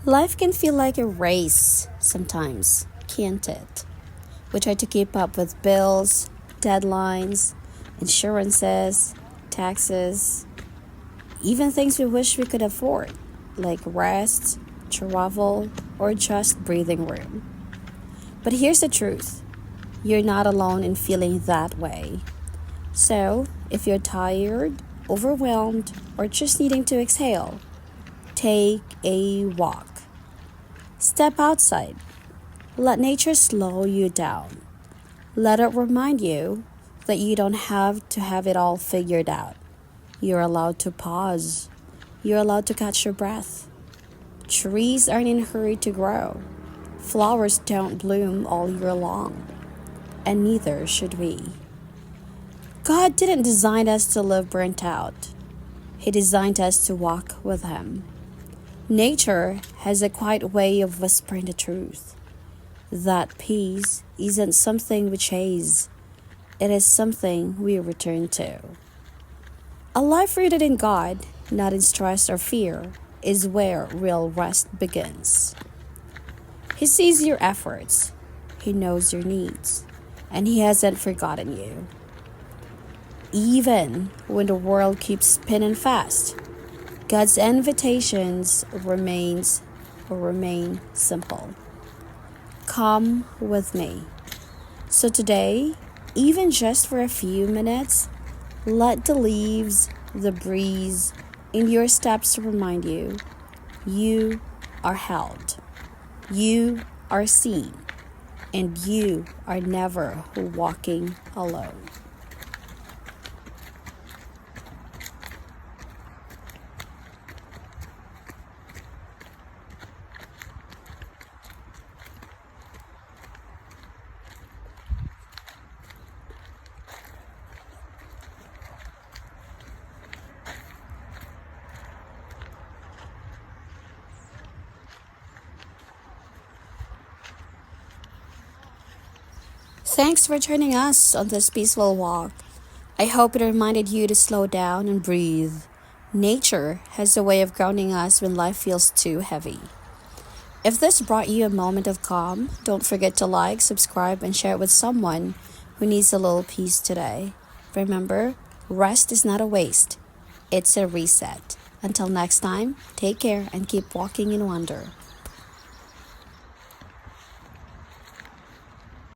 Life can feel like a race sometimes, can't it? We try to keep up with bills, deadlines, insurances, taxes, even things we wish we could afford, like rest, travel, or just breathing room. But here's the truth, you're not alone in feeling that way. So, if you're tired, overwhelmed, or just needing to exhale, take a walk. Step outside. Let nature slow you down. Let it remind you that you don't have to have it all figured out. You're allowed to pause. You're allowed to catch your breath. Trees aren't in a hurry to grow. Flowers don't bloom all year long. And neither should we. God didn't design us to live burnt out. He designed us to walk with Him. Nature has a quiet way of whispering the truth. That peace isn't something we chase, it is something we return to. A life rooted in God, not in stress or fear, is where real rest begins. He sees your efforts, He knows your needs, and He hasn't forgotten you. Even when the world keeps spinning fast, God's invitations remain simple. Come with me. So today, even just for a few minutes, let the leaves, the breeze, and your steps remind you, you are held, you are seen, and you are never walking alone. Thanks for joining us on this peaceful walk. I hope it reminded you to slow down and breathe. Nature has a way of grounding us when life feels too heavy. If this brought you a moment of calm, don't forget to like, subscribe, and share it with someone who needs a little peace today. Remember, rest is not a waste, it's a reset. Until next time, take care and keep walking in wonder.